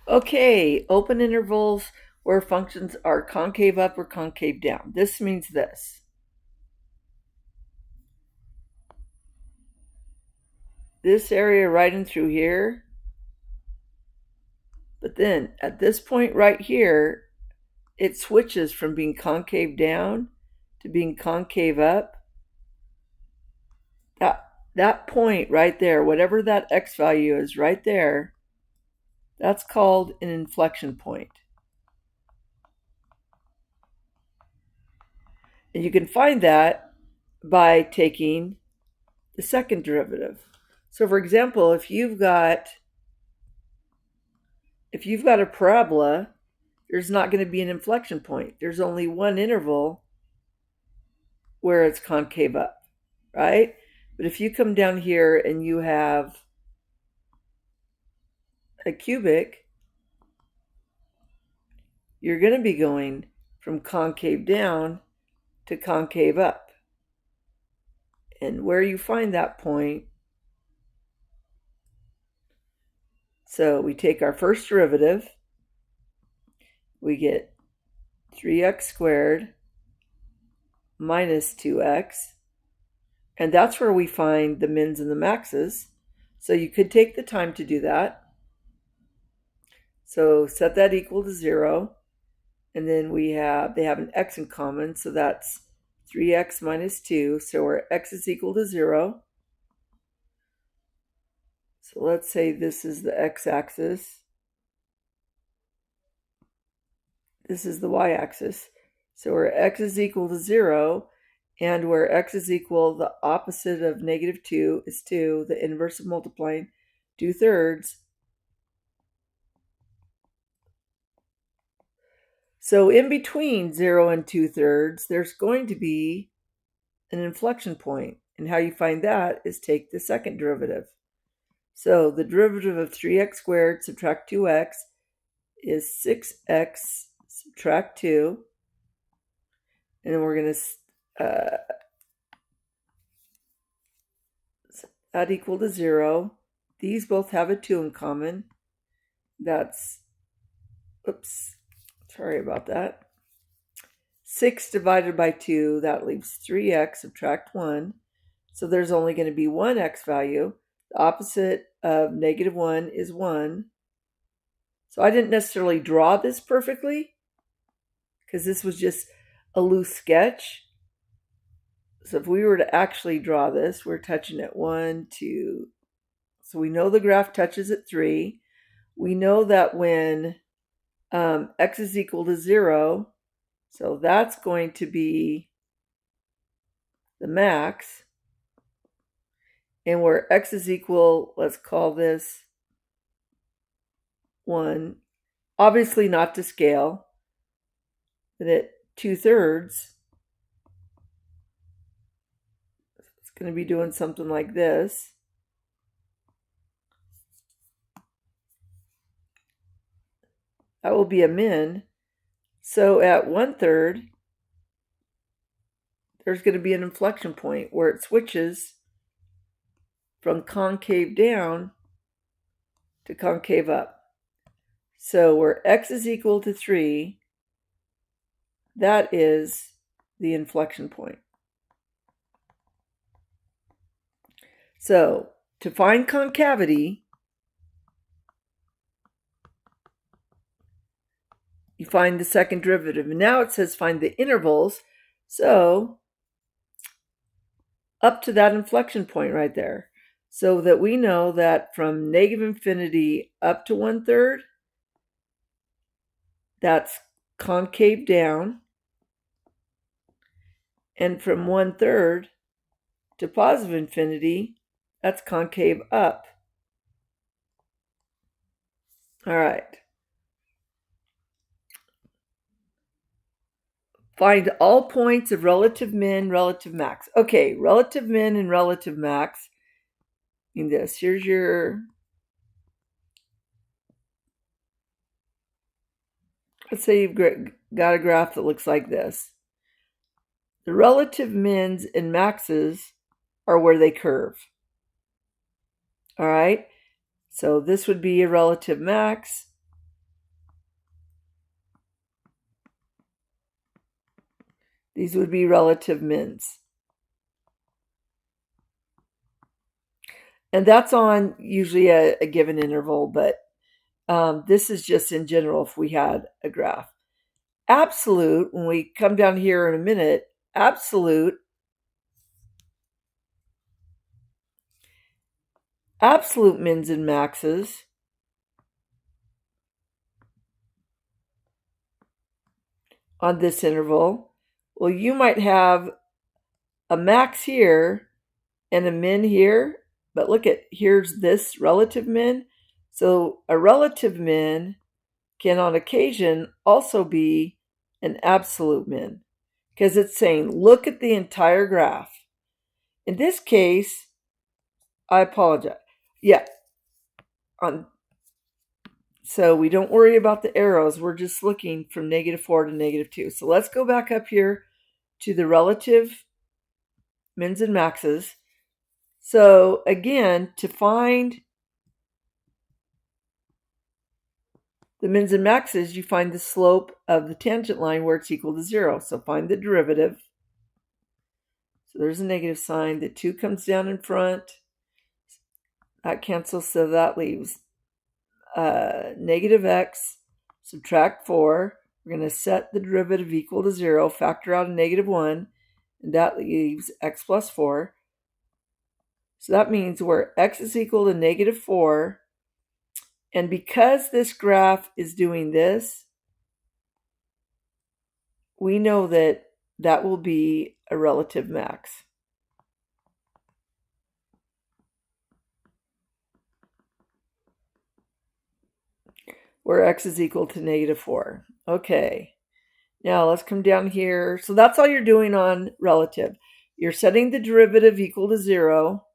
Okay, open intervals where functions are concave up or concave down. This means this. This area right in through here, but then at this point right here, it switches from being concave down to being concave up. That point right there, whatever that x value is right there, that's called an inflection point. And you can find that by taking the second derivative. So for example, if you've got a parabola, there's not going to be an inflection point. There's only one interval where it's concave up, right? But if you come down here and you have a cubic, you're going to be going from concave down to concave up. And where you find that point, so we take our first derivative, we get 3x squared minus 2x, and that's where we find the mins and the maxes. So you could take the time to do that. So set that equal to 0, and then they have an x in common, so that's 3x minus 2, so where x is equal to 0. So let's say this is the x-axis. This is the y-axis. So where x is equal to 0, and where x is equal, the opposite of negative 2 is 2, the inverse of multiplying 2/3. So in between 0 and 2/3, there's going to be an inflection point. And how you find that is take the second derivative. So the derivative of 3x squared subtract 2x is 6x subtract 2. And then we're going to set that equal to 0. These both have a 2 in common. That's, oops, sorry about that. 6 divided by 2, that leaves 3x subtract 1. So there's only going to be one x value. The opposite of negative 1 is 1. So I didn't necessarily draw this perfectly because this was just a loose sketch. So if we were to actually draw this, we're touching at 1, 2. So we know the graph touches at 3. We know that when x is equal to 0, so that's going to be the max. And where x is equal, let's call this 1. Obviously not to scale, but at 2/3, it's going to be doing something like this. That will be a min. So at 1/3, there's going to be an inflection point where it switches from concave down to concave up. So where x is equal to 3, that is the inflection point. So to find concavity, you find the second derivative. And now it says find the intervals. So up to that inflection point right there. So that we know that from negative infinity up to 1/3, that's concave down. And from 1/3 to positive infinity, that's concave up. All right. Find all points of relative min, relative max. Okay, relative min and relative max. In this, here's your, let's say you've got a graph that looks like this. The relative mins and maxes are where they curve. All right, so this would be a relative max, These would be relative mins. And that's on usually a given interval, but this is just in general if we had a graph. Absolute, when we come down here in a minute, absolute mins and maxes on this interval, well, you might have a max here and a min here, but look at, here's this relative min. So a relative min can on occasion also be an absolute min, because it's saying, look at the entire graph. In this case, I apologize. Yeah. So we don't worry about the arrows. We're just looking from -4 to -2. So let's go back up here to the relative mins and maxes. So again, to find the mins and maxes, you find the slope of the tangent line where it's equal to 0. So find the derivative. So there's a negative sign. The 2 comes down in front. That cancels, so that leaves negative x, subtract 4. We're going to set the derivative equal to 0, factor out a -1, and that leaves x plus 4. So that means where x is equal to -4, and because this graph is doing this, we know that that will be a relative max. Where x is equal to -4. Okay, now let's come down here. So that's all you're doing on relative. You're setting the derivative equal to 0.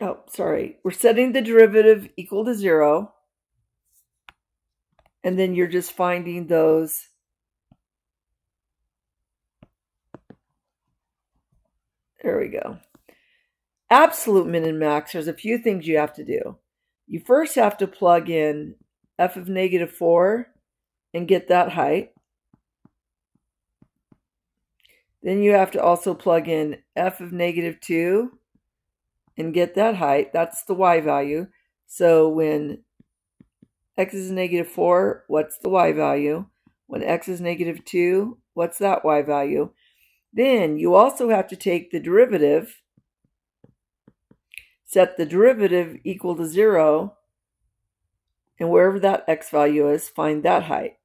Oh, sorry. We're setting the derivative equal to 0. And then you're just finding those there we go. Absolute min and max, there's a few things you have to do. You first have to plug in f of -4 and get that height. Then you have to also plug in f of -2 and get that height. That's the y value. So when x is -4, what's the y value? When x is -2, what's that y value? Then you also have to take the derivative, set the derivative equal to 0, and wherever that x value is, find that height.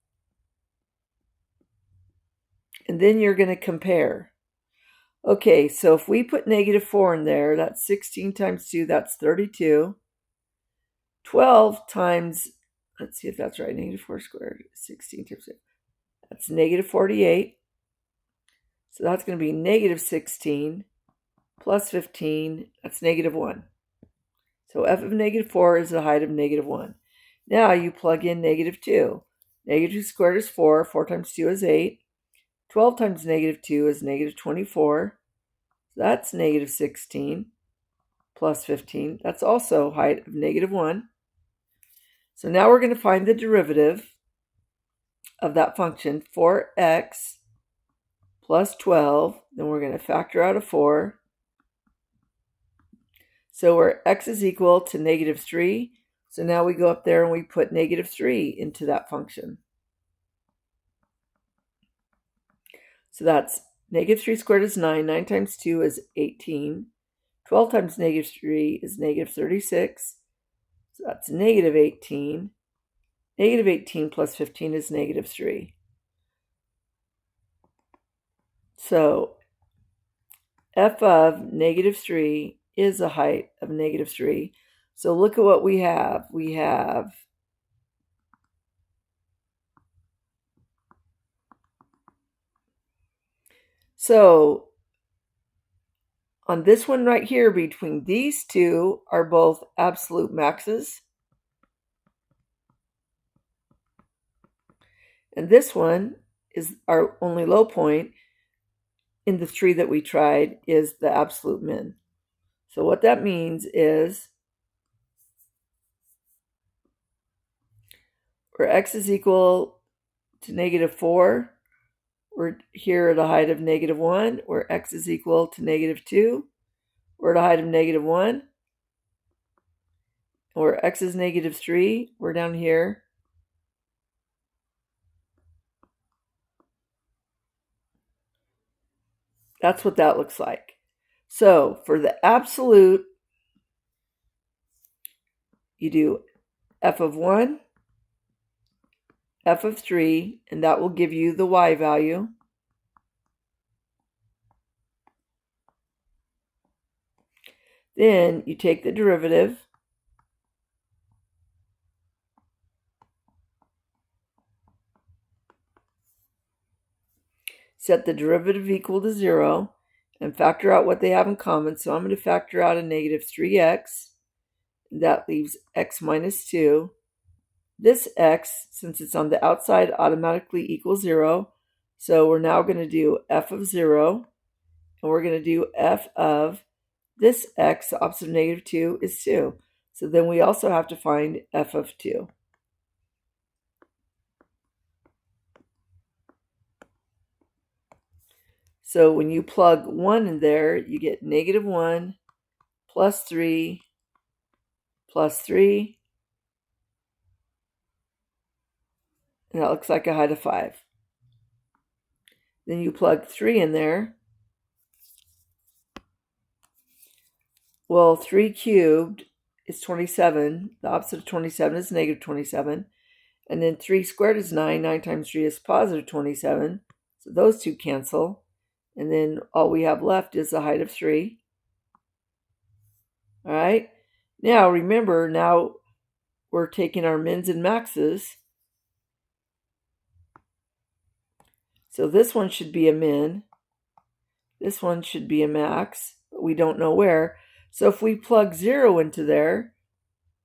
And then you're going to compare. Okay, so if we put -4 in there, that's 16 times 2, that's 32. 12 times, let's see if that's right, -4 squared, 16 times 2, that's -48. So that's going to be -16 plus 15, that's -1. So f of -4 is the height of -1. Now you plug in -2. -2 squared is 4, 4 times 2 is 8. 12 times -2 is -24. So that's -16 plus 15. That's also height of -1. So now we're going to find the derivative of that function, 4x plus 12. Then we're going to factor out a 4. So where x is equal to -3. So now we go up there and we put -3 into that function. So that's -3 squared is 9. 9 times 2 is 18. 12 times -3 is -36. So that's -18. -18 plus 15 is -3. So f of -3 is a height of -3. So look at what we have. We have so on this one right here, between these two are both absolute maxes. And this one is our only low point in the 3 that we tried is the absolute min. So what that means is where x is equal to -4, we're here at a height of -1. Where x is equal to -2, we're at a height of -1. Where x is -3, we're down here. That's what that looks like. So for the absolute, you do f of 1, f of 3, and that will give you the y value. Then you take the derivative, set the derivative equal to 0, and factor out what they have in common. So I'm going to factor out a -3x. That leaves x minus 2. This x, since it's on the outside, automatically equals 0. So we're now going to do f of 0, and we're going to do f of this x, the opposite of -2, is 2. So then we also have to find f of 2. So when you plug 1 in there, you get -1 plus 3 plus 3. And that looks like a height of 5. Then you plug 3 in there. Well, 3 cubed is 27. The opposite of 27 is -27. And then 3 squared is 9. 9 times 3 is positive 27. So those two cancel. And then all we have left is a height of 3. All right. Now, remember, now we're taking our mins and maxes. So this one should be a min. This one should be a max, but we don't know where. So if we plug 0 into there,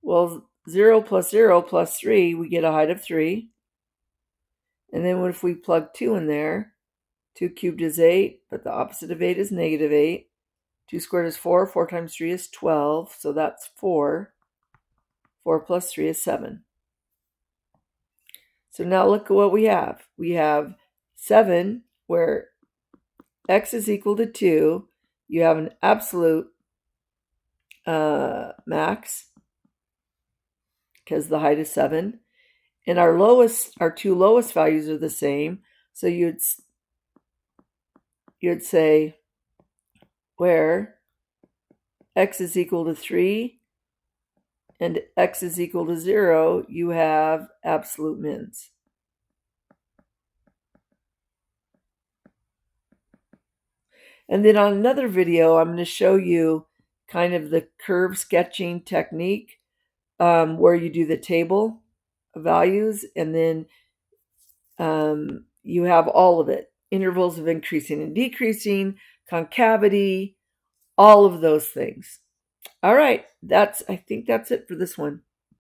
well, 0 plus 0 plus 3, we get a height of 3. And then if we plug 2 in there, 2 cubed is 8, but the opposite of 8 is -8. 2 squared is 4. 4 times 3 is 12, so that's 4. 4 plus 3 is 7. So now look at what we have. We have 7, where x is equal to 2. You have an absolute max, because the height is 7. And our two lowest values are the same. So you'd say where x is equal to 3 and x is equal to 0, you have absolute mins. And then on another video, I'm going to show you kind of the curve sketching technique, where you do the table of values, and then you have all of it. Intervals of increasing and decreasing, concavity, all of those things. All right, I think that's it for this one.